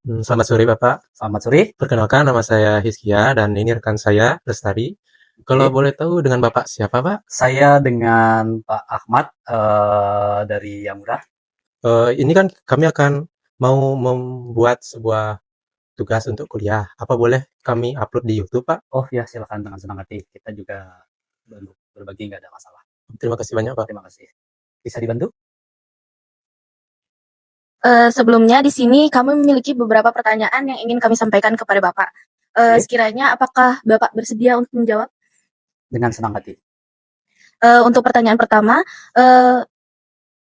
Selamat sore Bapak. Selamat sore. Perkenalkan nama saya Hizkia dan ini rekan saya Lestari. Kalau Oke, boleh tahu dengan Bapak siapa Pak? saya dengan Pak Ahmad dari Yamura. Ini kan kami akan mau membuat sebuah tugas untuk kuliah. Apa boleh kami upload di YouTube Pak? Oh ya, silakan dengan senang hati. Kita juga berbagi, nggak ada masalah. Terima kasih banyak Pak. Terima kasih. Bisa dibantu? Sebelumnya di sini kami memiliki beberapa pertanyaan yang ingin kami sampaikan kepada Bapak. Oke, Sekiranya apakah Bapak bersedia untuk menjawab? dengan senang hati. Untuk pertanyaan pertama,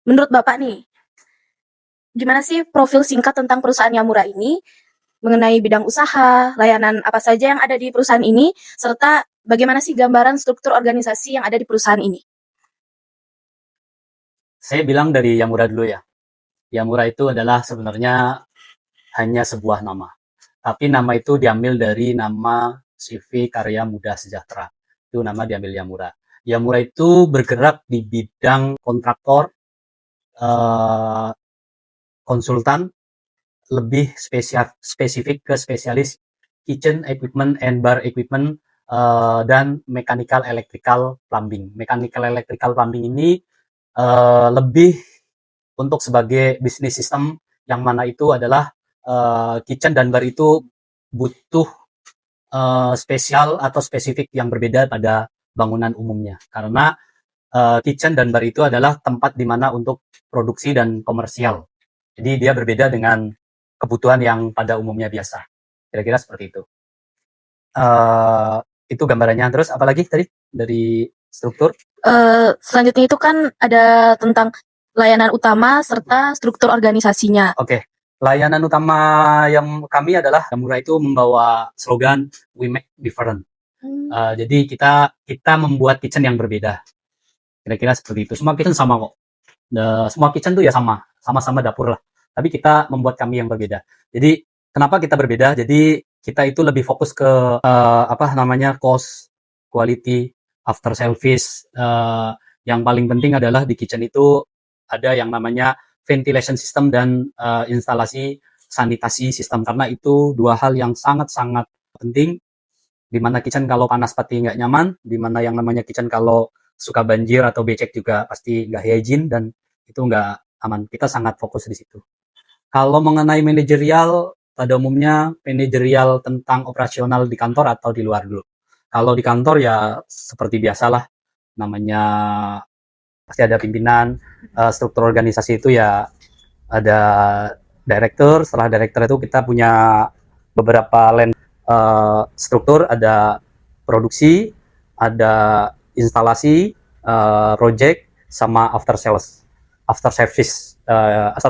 menurut Bapak nih, gimana sih profil singkat tentang perusahaan Yamura ini, mengenai bidang usaha, layanan apa saja yang ada di perusahaan ini, serta bagaimana sih gambaran struktur organisasi yang ada di perusahaan ini? Saya bilang dari Yamura dulu ya. Yamura itu adalah sebenarnya hanya sebuah nama. Tapi nama itu diambil dari nama CV Karya Muda Sejahtera. Itu nama diambil Yamura. Yamura itu bergerak di bidang kontraktor, eh, konsultan, lebih spesifik ke spesialis kitchen equipment and bar equipment, dan mechanical electrical plumbing. Mechanical electrical plumbing ini lebih untuk sebagai bisnis sistem, yang mana itu adalah kitchen dan bar itu butuh spesial atau spesifik yang berbeda pada bangunan umumnya, karena kitchen dan bar itu adalah tempat di mana untuk produksi dan komersial. Jadi dia berbeda dengan kebutuhan yang pada umumnya biasa. Kira-kira seperti itu. Itu gambarannya. Terus apalagi tadi dari struktur? Selanjutnya itu kan ada tentang layanan utama serta struktur organisasinya. Oke. Layanan utama yang kami adalah Yamura itu membawa slogan We Make Different. Jadi kita membuat kitchen yang berbeda. Kira-kira seperti itu. Semua kitchen sama kok. Semua kitchen tuh ya sama-sama dapur lah. Tapi kita membuat kami yang berbeda. Jadi kenapa kita berbeda? Jadi kita itu lebih fokus ke cost, quality, after service. Yang paling penting adalah di kitchen itu ada yang namanya ventilation system dan instalasi sanitasi sistem, karena itu dua hal yang sangat-sangat penting. Di mana kitchen kalau panas pasti nggak nyaman, di mana yang namanya kitchen kalau suka banjir atau becek juga pasti nggak hygiene dan itu nggak aman. Kita sangat fokus di situ. Kalau mengenai manajerial, pada umumnya manajerial tentang operasional di kantor atau di luar dulu. Kalau di kantor ya seperti biasalah, namanya pasti ada pimpinan, struktur organisasi itu ya ada director. Setelah director itu kita punya beberapa struktur, ada produksi, ada instalasi, project, sama after sales. After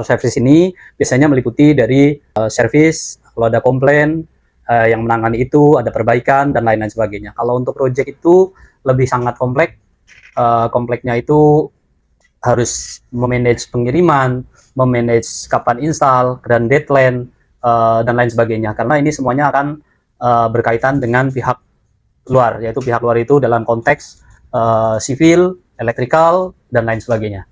service ini biasanya meliputi dari service, kalau ada komplain, yang menangani itu, ada perbaikan dan lain-lain sebagainya. Kalau untuk project itu lebih sangat kompleks. Kompleksnya itu harus memanage pengiriman, memanage kapan install dan deadline, dan lain sebagainya. Karena ini semuanya akan berkaitan dengan pihak luar, yaitu pihak luar itu dalam konteks sivil, elektrikal, dan lain sebagainya.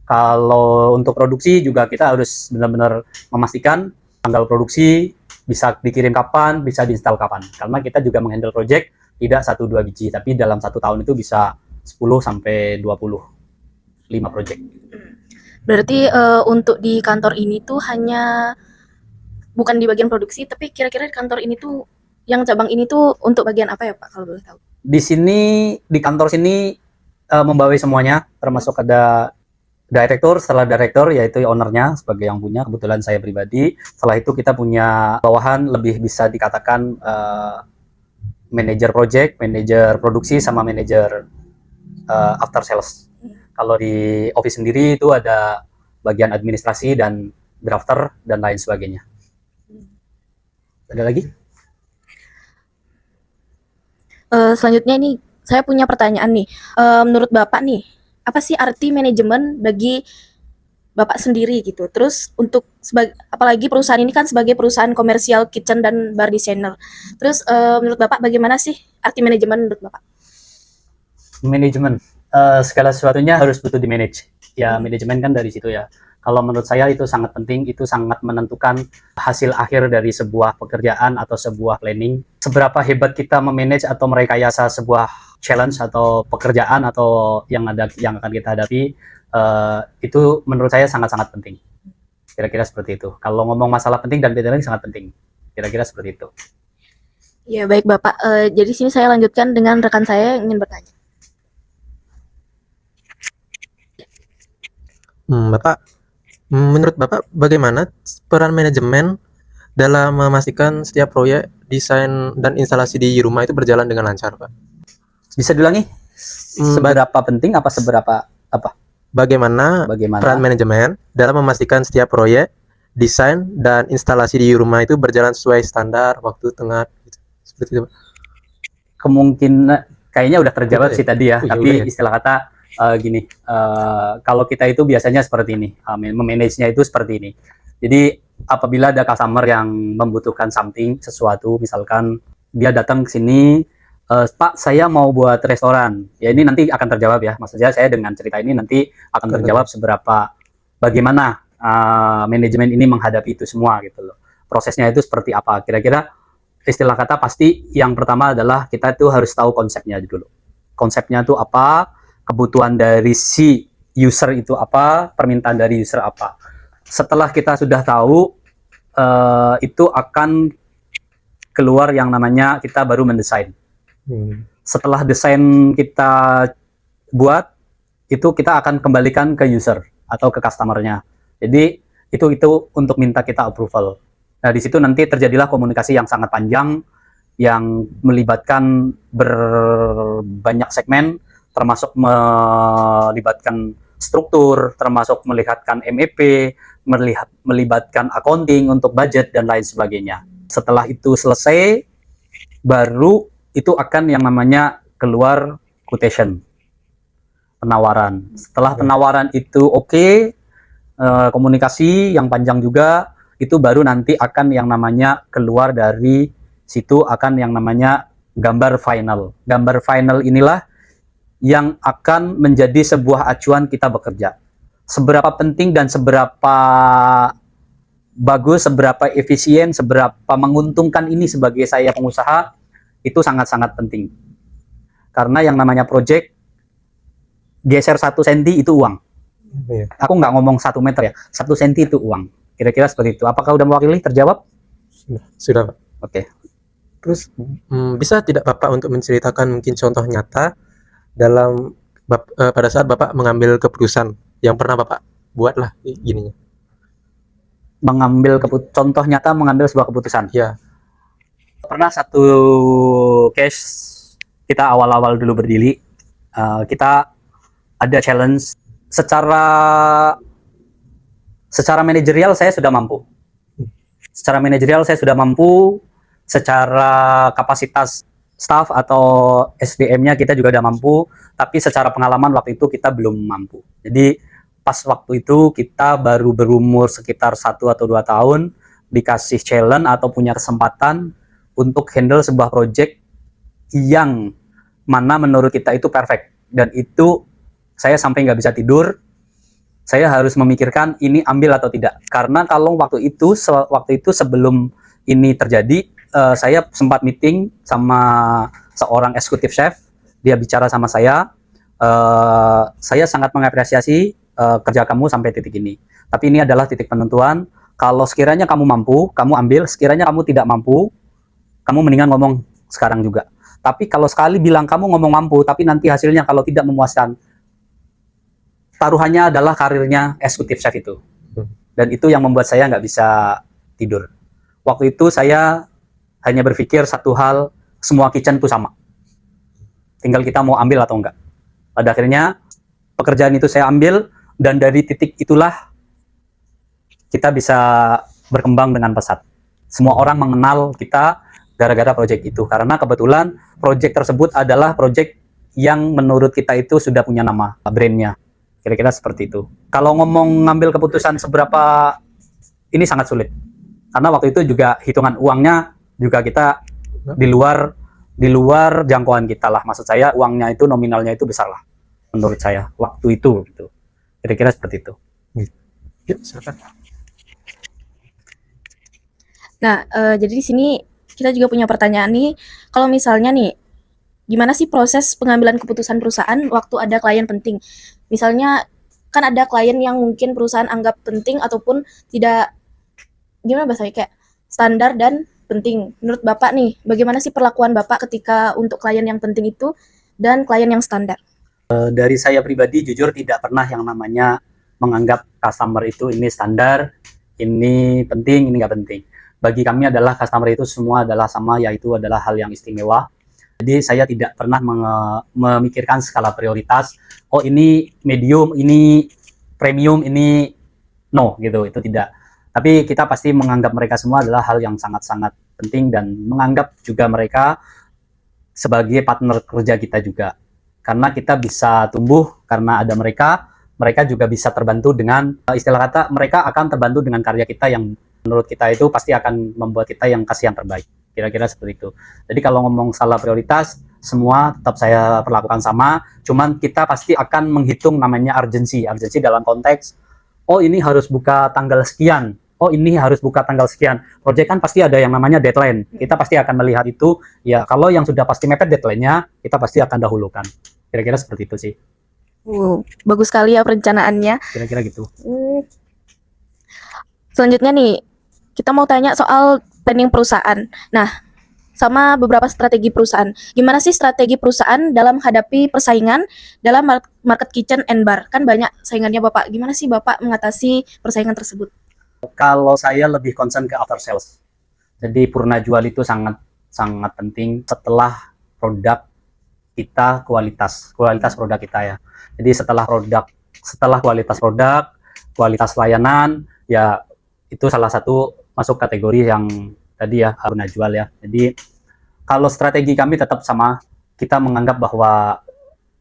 Kalau untuk produksi juga kita harus benar-benar memastikan tanggal produksi, bisa dikirim kapan, bisa diinstal kapan. Karena kita juga menghandle project tidak 1-2 biji, tapi dalam 1 tahun itu bisa 10-25 project. Berarti untuk di kantor ini tuh hanya bukan di bagian produksi, tapi kira-kira di kantor ini tuh yang cabang ini tuh untuk bagian apa ya Pak kalau boleh tahu? Di sini, di kantor sini membawai semuanya, termasuk ada direktur. Setelah direktur yaitu ownernya sebagai yang punya, kebetulan saya pribadi. Setelah itu kita punya bawahan, lebih bisa dikatakan manajer project, manajer produksi, sama manajer after sales. Kalau di office sendiri itu ada bagian administrasi dan drafter dan lain sebagainya. Ada lagi? Selanjutnya ini saya punya pertanyaan nih. Menurut Bapak nih, apa sih arti manajemen bagi Bapak sendiri gitu? Terus untuk apalagi perusahaan ini kan sebagai perusahaan komersial kitchen dan bar designer. Terus menurut Bapak bagaimana sih arti manajemen menurut Bapak? Manajemen, segala sesuatunya harus butuh di manage. Ya manajemen kan dari situ ya. Kalau menurut saya itu sangat penting, itu sangat menentukan hasil akhir dari sebuah pekerjaan atau sebuah planning. Seberapa hebat kita memanage atau merekayasa sebuah challenge atau pekerjaan atau yang akan kita hadapi, itu menurut saya sangat-sangat penting. Kira-kira seperti itu. Kalau ngomong masalah penting dan detailing sangat penting. Kira-kira seperti itu. Ya baik Bapak, jadi sini saya lanjutkan dengan rekan saya yang ingin bertanya. Bapak, menurut Bapak bagaimana peran manajemen dalam memastikan setiap proyek, desain, dan instalasi di rumah itu berjalan dengan lancar, Pak? Bisa diulangi? Seberapa penting apa seberapa apa? Bagaimana peran manajemen dalam memastikan setiap proyek, desain, dan instalasi di rumah itu berjalan sesuai standar, waktu, tengah, gitu. Seperti itu, Pak. Kemungkinan kayaknya udah terjawab Udah ya? sih tadi ya, Oh, iya, tapi udah ya? istilah kata gini, kalau kita itu biasanya seperti ini, memanage-nya itu seperti ini. Jadi apabila ada customer yang membutuhkan sesuatu, misalkan dia datang ke sini, Pak, saya mau buat restoran. Ya ini nanti akan terjawab ya. Maksudnya saya dengan cerita ini nanti akan terjawab bagaimana manajemen ini menghadapi itu semua gitu loh. Prosesnya itu seperti apa? Kira-kira istilah kata pasti yang pertama adalah kita itu harus tahu konsepnya dulu. Konsepnya itu apa? Kebutuhan dari si user itu apa? Permintaan dari user apa? Setelah kita sudah tahu, itu akan keluar yang namanya kita baru mendesain. Setelah desain kita buat, itu kita akan kembalikan ke user atau ke customernya. Jadi itu untuk minta kita approval. Nah di situ nanti terjadilah komunikasi yang sangat panjang, yang melibatkan berbanyak segmen, termasuk melibatkan struktur, termasuk melibatkan MEP, melibatkan accounting untuk budget dan lain sebagainya. Setelah itu selesai, baru itu akan yang namanya keluar quotation, penawaran. Setelah penawaran itu oke, komunikasi yang panjang juga, itu baru nanti akan yang namanya keluar dari situ akan yang namanya gambar final. Gambar final inilah yang akan menjadi sebuah acuan kita bekerja. Seberapa penting dan seberapa bagus, seberapa efisien, seberapa menguntungkan ini sebagai saya pengusaha, itu sangat-sangat penting. Karena yang namanya project, geser 1 senti itu uang. Aku nggak ngomong 1 meter ya, 1 senti itu uang. Kira-kira seperti itu. Apakah udah mewakili terjawab? Sudah, Pak. Oke. Terus bisa tidak Bapak untuk menceritakan mungkin contoh nyata dalam pada saat Bapak mengambil keputusan yang pernah Bapak buat lah gininya? Contoh nyata mengambil sebuah keputusan. Ya. Pernah satu case kita awal-awal dulu berdiri, kita ada challenge secara manajerial saya sudah mampu. Secara manajerial saya sudah mampu, secara kapasitas staff atau SDM-nya kita juga udah mampu, tapi secara pengalaman waktu itu kita belum mampu. Jadi pas waktu itu kita baru berumur sekitar 1 atau 2 tahun, dikasih challenge atau punya kesempatan untuk handle sebuah project yang mana menurut kita itu perfect. Dan itu saya sampai nggak bisa tidur, saya harus memikirkan ini ambil atau tidak. Karena kalau waktu itu sebelum ini terjadi, saya sempat meeting sama seorang eksekutif chef, dia bicara sama saya sangat mengapresiasi kerja kamu sampai titik ini. Tapi ini adalah titik penentuan, kalau sekiranya kamu mampu, kamu ambil, sekiranya kamu tidak mampu, kamu mendingan ngomong sekarang juga. Tapi kalau sekali bilang kamu ngomong mampu, tapi nanti hasilnya kalau tidak memuaskan, taruhannya adalah karirnya eksekutif chef itu. Dan itu yang membuat saya nggak bisa tidur. Waktu itu saya hanya berpikir satu hal, semua kitchen itu sama. Tinggal kita mau ambil atau enggak. Pada akhirnya, pekerjaan itu saya ambil, dan dari titik itulah kita bisa berkembang dengan pesat. Semua orang mengenal kita gara-gara proyek itu. Karena kebetulan proyek tersebut adalah proyek yang menurut kita itu sudah punya nama, brandnya. Kira-kira seperti itu. Kalau ngomong ngambil keputusan seberapa, ini sangat sulit. Karena waktu itu juga hitungan uangnya juga kita di luar jangkauan kita lah. Maksud saya uangnya itu nominalnya itu besar lah menurut saya waktu itu gitu. Kira-kira seperti itu. Yuk, silakan. Nah, jadi di sini kita juga punya pertanyaan nih. Kalau misalnya nih, gimana sih proses pengambilan keputusan perusahaan waktu ada klien penting? Misalnya kan ada klien yang mungkin perusahaan anggap penting ataupun tidak, gimana bahasanya, kayak standar dan penting. Menurut Bapak nih, bagaimana sih perlakuan Bapak ketika untuk klien yang penting itu dan klien yang standar? Dari saya pribadi jujur tidak pernah yang namanya menganggap customer itu ini standar, ini penting, ini nggak penting. Bagi kami adalah customer itu semua adalah sama, yaitu adalah hal yang istimewa. Jadi saya tidak pernah memikirkan skala prioritas. Oh ini medium, ini premium, ini no gitu. Itu tidak. Tapi kita pasti menganggap mereka semua adalah hal yang sangat-sangat penting dan menganggap juga mereka sebagai partner kerja kita juga. Karena kita bisa tumbuh karena ada mereka. Mereka juga bisa terbantu dengan istilah kata mereka akan terbantu dengan karya kita yang menurut kita itu pasti akan membuat kita yang kasih yang terbaik. Kira-kira seperti itu. Jadi kalau ngomong skala prioritas, semua tetap saya perlakukan sama. Cuman kita pasti akan menghitung namanya urgency. Urgency dalam konteks, oh ini harus buka tanggal sekian. Oh ini harus buka tanggal sekian. Project kan pasti ada yang namanya deadline. Kita pasti akan melihat itu. Ya kalau yang sudah pasti mepet deadline-nya, kita pasti akan dahulukan. Kira-kira seperti itu sih. Bagus sekali ya perencanaannya. Kira-kira gitu. Selanjutnya nih, kita mau tanya soal planning perusahaan. Nah, sama beberapa strategi perusahaan. Gimana sih strategi perusahaan dalam menghadapi persaingan dalam market kitchen and bar? Kan banyak saingannya Bapak. Gimana sih Bapak mengatasi persaingan tersebut? Kalau saya lebih concern ke after sales. Jadi purna jual itu sangat sangat penting setelah produk kita, kualitas produk kita ya. Jadi setelah kualitas produk, kualitas layanan, ya itu salah satu masuk kategori yang tadi ya purna jual ya. Jadi kalau strategi kami tetap sama, kita menganggap bahwa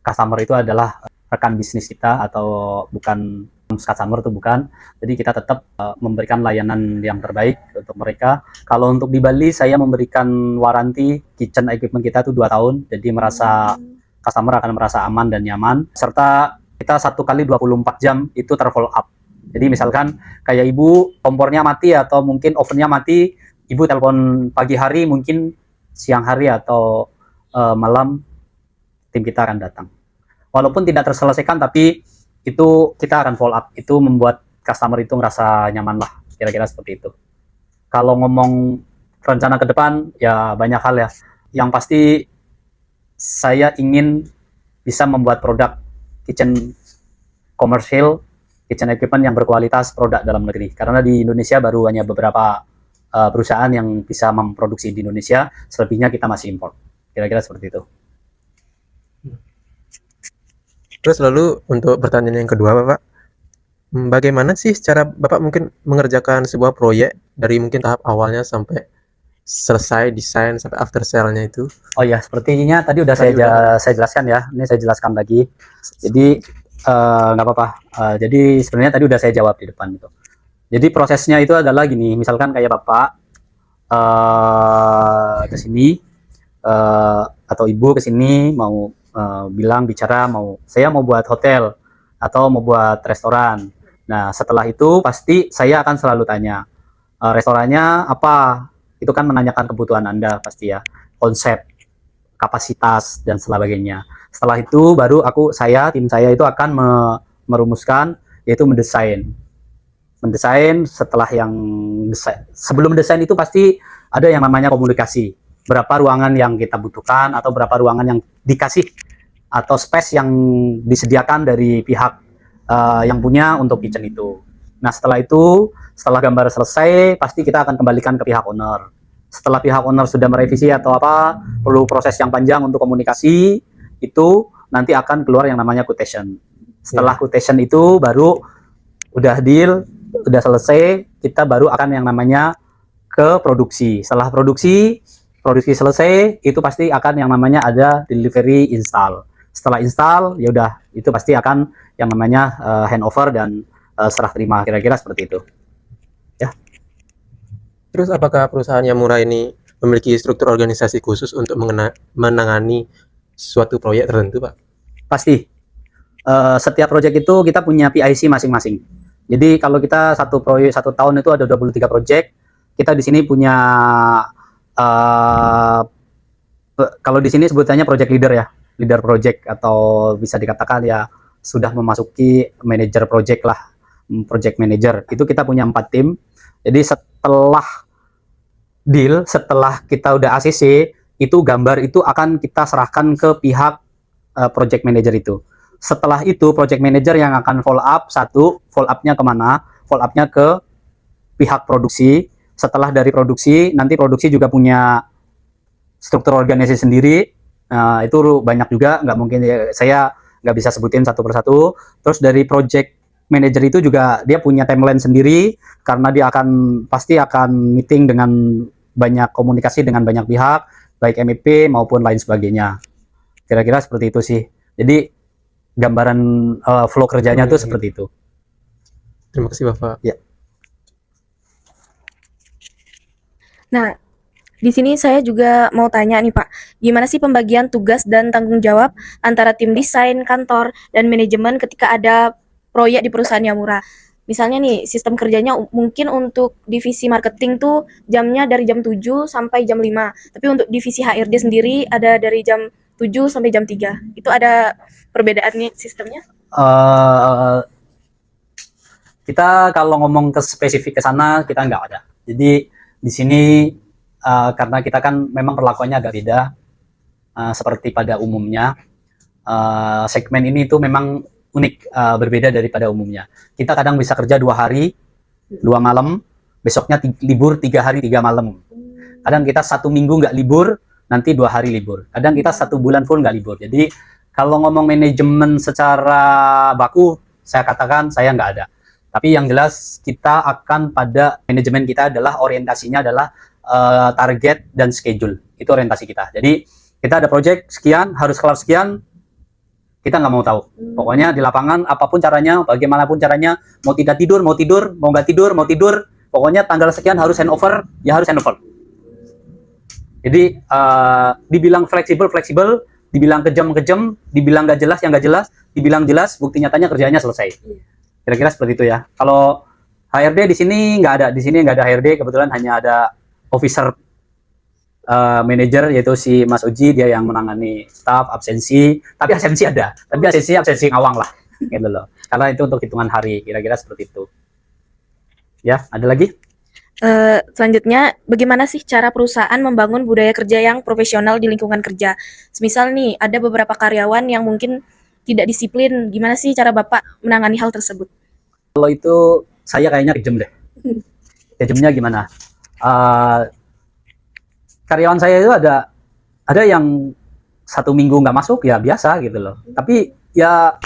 customer itu adalah rekan bisnis kita atau bukan customer itu bukan. Jadi kita tetap memberikan layanan yang terbaik untuk mereka. Kalau untuk di Bali saya memberikan waranti kitchen equipment kita itu 2 tahun. Jadi merasa customer akan merasa aman dan nyaman. Serta kita 1 kali 24 jam itu terfollow up. Jadi misalkan kayak ibu kompornya mati atau mungkin ovennya mati, ibu telepon pagi hari, mungkin siang hari atau malam tim kita akan datang. Walaupun tidak terselesaikan tapi itu kita akan follow up. Itu membuat customer itu ngerasa nyaman lah, kira-kira seperti itu. Kalau ngomong rencana ke depan ya banyak hal ya. Yang pasti saya ingin bisa membuat produk kitchen komersial, kitchen equipment yang berkualitas produk dalam negeri. Karena di Indonesia baru hanya beberapa perusahaan yang bisa memproduksi di Indonesia, selebihnya kita masih import. Kira-kira seperti itu. Terus lalu untuk pertanyaan yang kedua Bapak, bagaimana sih cara Bapak mungkin mengerjakan sebuah proyek dari mungkin tahap awalnya sampai selesai desain sampai after sale-nya itu? Oh ya, sepertinya tadi udah saya jelaskan ya. Ini saya jelaskan lagi. Jadi nggak apa-apa. Jadi sebenarnya tadi udah saya jawab di depan itu. Jadi prosesnya itu adalah gini. Misalkan kayak Bapak ke sini atau Ibu ke sini mau bicara saya mau buat hotel atau mau buat restoran. Nah setelah itu pasti saya akan selalu tanya restorannya apa, itu kan menanyakan kebutuhan Anda pasti ya, konsep, kapasitas dan sebagainya. Setelah itu baru tim saya itu akan merumuskan, yaitu mendesain. Setelah yang sebelum desain itu pasti ada yang namanya komunikasi. Berapa ruangan yang kita butuhkan atau berapa ruangan yang dikasih atau space yang disediakan dari pihak yang punya untuk kitchen itu. Nah setelah itu, setelah gambar selesai, pasti kita akan kembalikan ke pihak owner. Setelah pihak owner sudah merevisi atau apa, perlu proses yang panjang untuk komunikasi, itu nanti akan keluar yang namanya quotation. Setelah quotation itu baru udah deal, udah selesai, kita baru akan yang namanya ke produksi. Setelah produksi selesai, itu pasti akan yang namanya ada delivery install. Setelah install, ya udah itu pasti akan yang namanya handover dan serah terima, kira-kira seperti itu. Ya. Terus apakah perusahaan Yamura ini memiliki struktur organisasi khusus untuk menangani suatu proyek tertentu, Pak? Pasti. Setiap proyek itu kita punya PIC masing-masing. Jadi kalau kita satu proyek 1 tahun itu ada 23 proyek. Kita di sini punya uh, kalau di sini sebutannya project leader ya, leader project atau bisa dikatakan ya sudah memasuki manajer project lah, project manager. Itu kita punya 4 tim. Jadi setelah kita udah ACC, itu gambar itu akan kita serahkan ke pihak project manager itu. Setelah itu project manager yang akan follow up, follow up-nya kemana? Follow up-nya ke pihak produksi. Setelah dari produksi, nanti produksi juga punya struktur organisasi sendiri. Itu banyak juga, nggak mungkin ya, saya nggak bisa sebutin satu persatu. Terus dari project manager itu juga dia punya timeline sendiri, karena dia pasti akan meeting dengan banyak komunikasi dengan banyak pihak, baik MEP maupun lain sebagainya. Kira-kira seperti itu sih. Jadi gambaran flow kerjanya tuh seperti itu. Terima kasih Bapak. Ya. Nah, di sini saya juga mau tanya nih Pak, gimana sih pembagian tugas dan tanggung jawab antara tim desain, kantor, dan manajemen ketika ada proyek di perusahaan Yamura? Misalnya nih, sistem kerjanya mungkin untuk divisi marketing tuh jamnya dari jam 7 sampai jam 5. Tapi untuk divisi HRD sendiri ada dari jam 7 sampai jam 3. Itu ada perbedaannya sistemnya? Kita kalau ngomong ke spesifik ke sana, kita nggak ada. Jadi di sini karena kita kan memang perlakuannya agak beda seperti pada umumnya. Segmen ini itu memang unik, berbeda daripada umumnya. Kita kadang bisa kerja 2 hari 2 malam, besoknya libur 3 hari 3 malam. Kadang kita 1 minggu nggak libur, nanti 2 hari libur. Kadang kita 1 bulan full nggak libur. Jadi kalau ngomong manajemen secara baku, saya katakan saya nggak ada. Tapi yang jelas kita akan pada manajemen kita adalah orientasinya adalah target dan schedule. Itu orientasi kita. Jadi kita ada project sekian, harus kelar sekian, kita nggak mau tahu. Pokoknya di lapangan apapun caranya, bagaimanapun caranya, mau tidak tidur, mau tidur, mau nggak tidur, mau tidur, pokoknya tanggal sekian harus handover, ya harus handover. Jadi dibilang fleksibel, dibilang kejam, dibilang nggak jelas, yang nggak jelas, dibilang jelas, bukti nyatanya kerjanya selesai. Kira-kira seperti itu ya. Kalau HRD di sini nggak ada, HRD, kebetulan hanya ada officer manager yaitu si Mas Uji, dia yang menangani staff, absensi, tapi absensi ngawang lah, gitu loh. Karena itu untuk hitungan hari, kira-kira seperti itu. Ya, ada lagi? Selanjutnya, bagaimana sih cara perusahaan membangun budaya kerja yang profesional di lingkungan kerja? Misal nih, ada beberapa karyawan yang mungkin tidak disiplin, gimana sih cara Bapak menangani hal tersebut? Kalau itu saya kayaknya kejam deh. Kejamnya gimana? Karyawan saya itu ada yang 1 minggu nggak masuk, ya biasa gitu loh. Tapi ya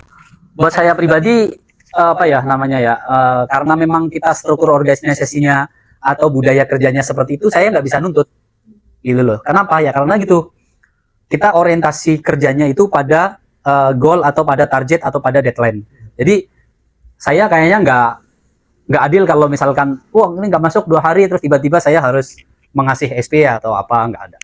buat saya pribadi karena memang kita struktur organisasinya atau budaya kerjanya seperti itu, saya nggak bisa nuntut gitu loh. Kenapa ya? Karena gitu, kita orientasi kerjanya itu pada goal atau pada target atau pada deadline. Jadi saya kayaknya nggak adil kalau misalkan, wah ini nggak masuk 2 hari terus tiba-tiba saya harus mengasih SP atau apa, nggak ada.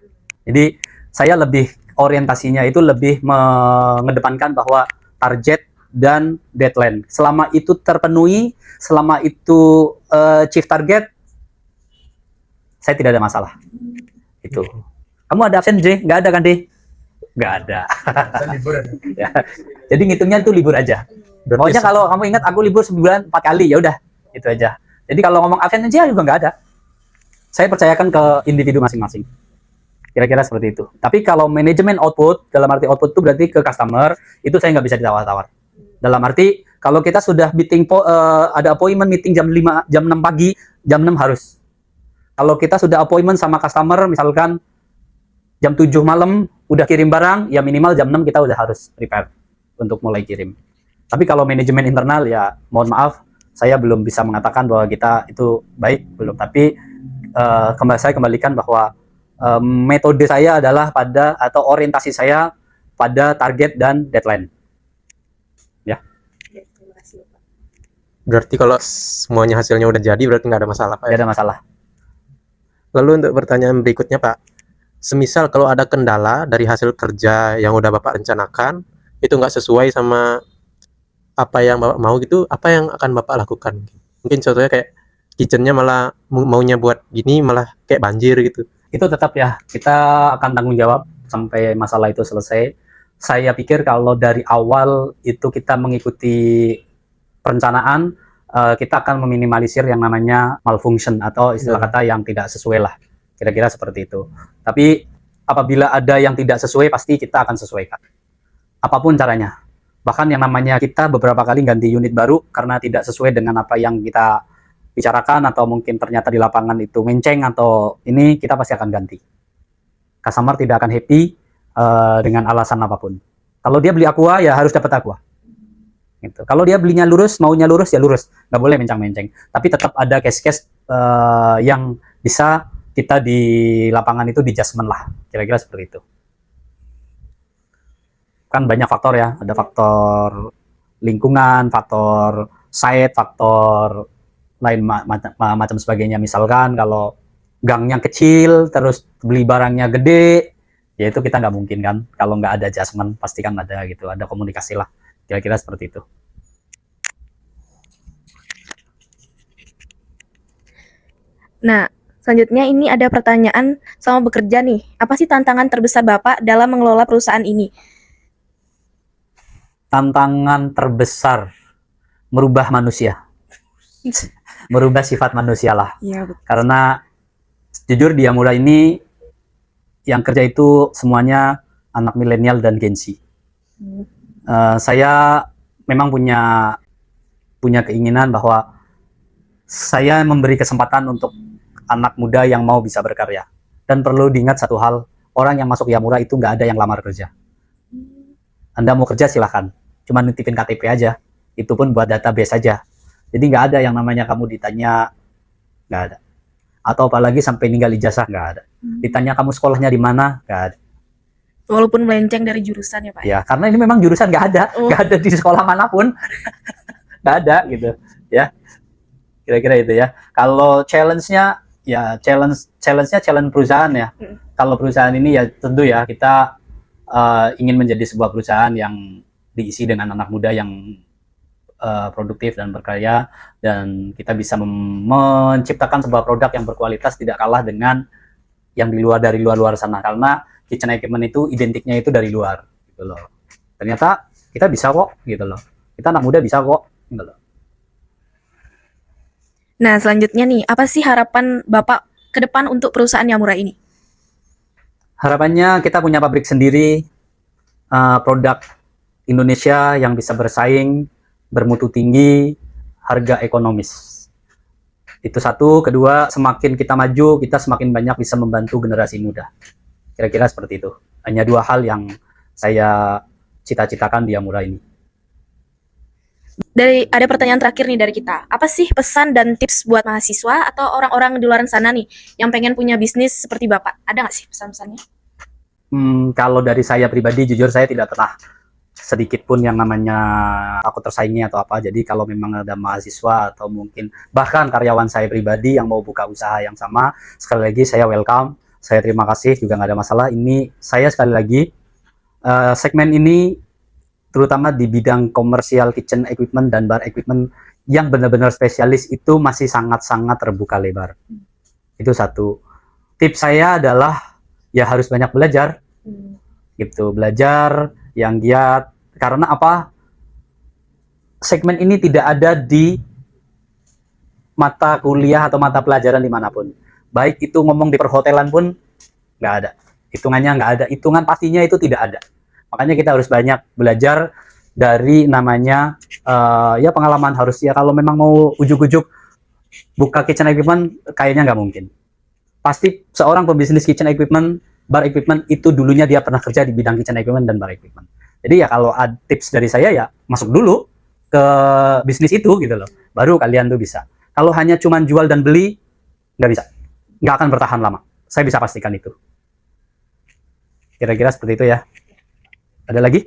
Jadi saya lebih orientasinya itu lebih mengedepankan bahwa target dan deadline. Selama itu terpenuhi, selama itu chief target, saya tidak ada masalah. Itu. Kamu ada absen, J? Nggak ada kan, D? Nggak ada. Ya. Jadi ngitungnya itu libur aja. Pokoknya kalau kamu ingat aku libur sebulan 4 kali, ya udah, itu aja. Jadi kalau ngomong absen aja juga nggak ada. Saya percayakan ke individu masing-masing. Kira-kira seperti itu. Tapi kalau manajemen output, dalam arti output itu berarti ke customer, itu saya nggak bisa ditawar-tawar. Dalam arti kalau kita sudah ada appointment meeting jam 5, jam 6 pagi, jam 6 harus. Kalau kita sudah appointment sama customer, misalkan jam 7 malam udah kirim barang, ya minimal jam 6 kita udah harus prepare untuk mulai kirim. Tapi kalau manajemen internal, ya mohon maaf, saya belum bisa mengatakan bahwa kita itu baik, belum. Tapi saya kembalikan bahwa metode saya adalah atau orientasi saya pada target dan deadline. Ya. Berarti kalau semuanya hasilnya udah jadi, berarti nggak ada masalah, Pak? Tidak ada masalah. Lalu untuk pertanyaan berikutnya, Pak, semisal kalau ada kendala dari hasil kerja yang udah Bapak rencanakan, itu nggak sesuai sama apa yang Bapak mau gitu, apa yang akan Bapak lakukan? Mungkin contohnya kayak kitchen-nya malah maunya buat gini malah kayak banjir gitu. Itu tetap ya, kita akan tanggung jawab sampai masalah itu selesai. Saya pikir kalau dari awal itu kita mengikuti perencanaan, kita akan meminimalisir yang namanya malfunction atau istilah kata yang tidak sesuai lah. Kira-kira seperti itu. Tapi apabila ada yang tidak sesuai, pasti kita akan sesuaikan. Apapun caranya. Bahkan yang namanya kita beberapa kali ganti unit baru karena tidak sesuai dengan apa yang kita bicarakan atau mungkin ternyata di lapangan itu menceng atau ini, kita pasti akan ganti. Customer tidak akan happy dengan alasan apapun. Kalau dia beli aqua ya harus dapat aqua. Gitu. Kalau dia belinya lurus, maunya lurus ya lurus, nggak boleh mencang-menceng. Tapi tetap ada case-case yang bisa kita di lapangan itu di adjustment lah, kira-kira seperti itu. Kan banyak faktor ya, ada faktor lingkungan, faktor site, faktor lain macam sebagainya. Misalkan kalau gangnya kecil, terus beli barangnya gede, ya itu kita nggak mungkin kan. Kalau nggak ada adjustment, pasti kan ada gitu, ada komunikasi lah. Kira-kira seperti itu. Nah, selanjutnya ini ada pertanyaan sama bekerja nih. Apa sih tantangan terbesar Bapak dalam mengelola perusahaan ini? Tantangan terbesar merubah manusia. Merubah sifat manusia lah. Iya, betul. Karena jujur di Yamura ini yang kerja itu semuanya anak milenial dan Gen Z. Saya memang punya keinginan bahwa saya memberi kesempatan untuk anak muda yang mau bisa berkarya. Dan perlu diingat satu hal, orang yang masuk Yamura itu nggak ada yang lamar kerja. Anda mau kerja silahkan, cuma nitipin KTP aja. Itu pun buat database aja. Jadi nggak ada yang namanya kamu ditanya, nggak ada. Atau apalagi sampai ninggal ijazah, nggak ada. Ditanya kamu sekolahnya di mana, nggak ada. Walaupun melenceng dari jurusan ya Pak. Ya, karena ini memang jurusan nggak ada, nggak ada di sekolah manapun, nggak ada gitu, ya. Kira-kira itu ya. Kalau challenge-nya, ya challenge-nya challenge perusahaan ya. Kalau perusahaan ini ya tentu ya kita ingin menjadi sebuah perusahaan yang diisi dengan anak muda yang produktif dan berkarya, dan kita bisa menciptakan sebuah produk yang berkualitas tidak kalah dengan yang di luar dari luar sana, karena kitchen equipment itu identiknya itu dari luar gitu loh. Ternyata kita bisa kok gitu loh. Kita anak muda bisa kok gitu loh. Nah, selanjutnya nih, apa sih harapan Bapak ke depan untuk perusahaan Yamura ini? Harapannya kita punya pabrik sendiri, produk Indonesia yang bisa bersaing, bermutu tinggi, harga ekonomis. Itu satu. Kedua, semakin kita maju, kita semakin banyak bisa membantu generasi muda. Kira-kira seperti itu. Hanya dua hal yang saya cita-citakan di Yamura ini. Ada pertanyaan terakhir nih dari kita. Apa sih pesan dan tips buat mahasiswa atau orang-orang di luar sana nih yang pengen punya bisnis seperti Bapak? Ada nggak sih pesan-pesannya? Kalau dari saya pribadi, jujur saya tidak pernah sedikit pun yang namanya aku tersaingi atau apa. Jadi kalau memang ada mahasiswa atau mungkin bahkan karyawan saya pribadi yang mau buka usaha yang sama, sekali lagi saya welcome, saya terima kasih, juga nggak ada masalah. Ini saya sekali lagi segmen ini terutama di bidang komersial kitchen equipment dan bar equipment yang benar-benar spesialis itu masih sangat-sangat terbuka lebar. Itu satu. Tips saya adalah ya harus banyak belajar, gitu, belajar yang giat. Karena apa? Segmen ini tidak ada di mata kuliah atau mata pelajaran dimanapun. Baik itu ngomong di perhotelan pun nggak ada. Hitungannya nggak ada. Hitungan pastinya itu tidak ada. Makanya kita harus banyak belajar dari namanya ya pengalaman harus ya. Kalau memang mau ujuk-ujuk buka kitchen equipment kayaknya nggak mungkin. Pasti seorang pembisnis kitchen equipment, bar equipment itu dulunya dia pernah kerja di bidang kitchen equipment dan bar equipment. Jadi ya kalau ada tips dari saya ya masuk dulu ke bisnis itu gitu loh. Baru kalian tuh bisa. Kalau hanya cuman jual dan beli nggak bisa. Nggak akan bertahan lama. Saya bisa pastikan itu. Kira-kira seperti itu ya. Ada lagi?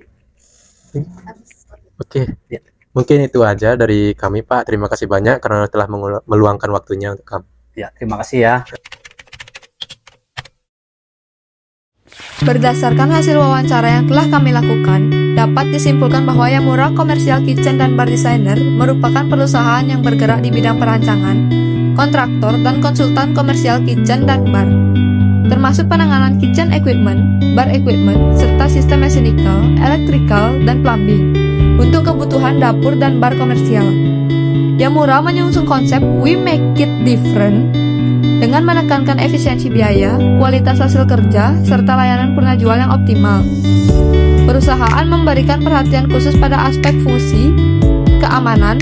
Oke. Ya. Mungkin itu aja dari kami, Pak. Terima kasih banyak karena telah meluangkan waktunya untuk kami. Ya, terima kasih ya. Berdasarkan hasil wawancara yang telah kami lakukan, dapat disimpulkan bahwa Yamura Commercial Kitchen dan Bar Designer merupakan perusahaan yang bergerak di bidang perancangan, kontraktor, dan konsultan komersial kitchen dan bar, termasuk penanganan kitchen equipment, bar equipment, serta sistem mechanical, electrical, dan plumbing untuk kebutuhan dapur dan bar komersial. Yamura menyusung konsep We Make It Different dengan menekankan efisiensi biaya, kualitas hasil kerja, serta layanan purna jual yang optimal. Perusahaan memberikan perhatian khusus pada aspek fungsi, keamanan,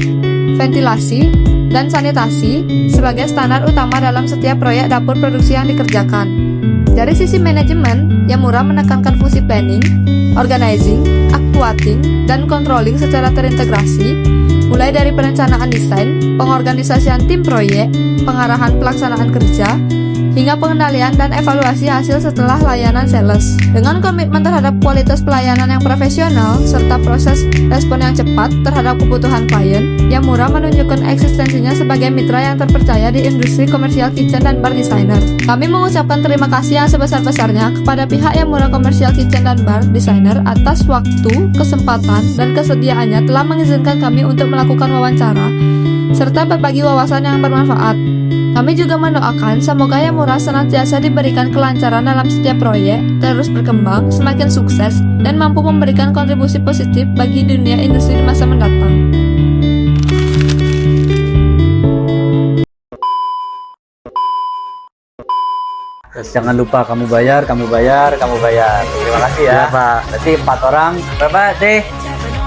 ventilasi, dan sanitasi sebagai standar utama dalam setiap proyek dapur produksi yang dikerjakan. Dari sisi manajemen, Yamura menekankan fungsi planning, organizing, actuating, dan controlling secara terintegrasi, mulai dari perencanaan desain, pengorganisasian tim proyek, pengarahan pelaksanaan kerja, hingga pengendalian dan evaluasi hasil setelah layanan sales. Dengan komitmen terhadap kualitas pelayanan yang profesional, serta proses respon yang cepat terhadap kebutuhan klien, Yamura menunjukkan eksistensinya sebagai mitra yang terpercaya di industri komersial kitchen dan bar designer. Kami mengucapkan terima kasih yang sebesar-besarnya kepada pihak Yamura Commercial Kitchen dan Bar Designer atas waktu, kesempatan, dan kesediaannya telah mengizinkan kami untuk melakukan wawancara, serta berbagi wawasan yang bermanfaat. Kami juga mendoakan semoga Yamura senantiasa diberikan kelancaran dalam setiap proyek, terus berkembang, semakin sukses, dan mampu memberikan kontribusi positif bagi dunia industri di masa mendatang. Jangan lupa kamu bayar. Terima kasih ya. Ya, Pak. Berarti 4 orang berapa deh?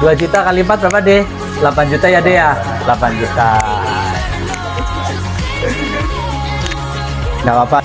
2 juta kali 4 berapa deh? 8 juta ya deh ya? 8 juta. Nggak apa-apa.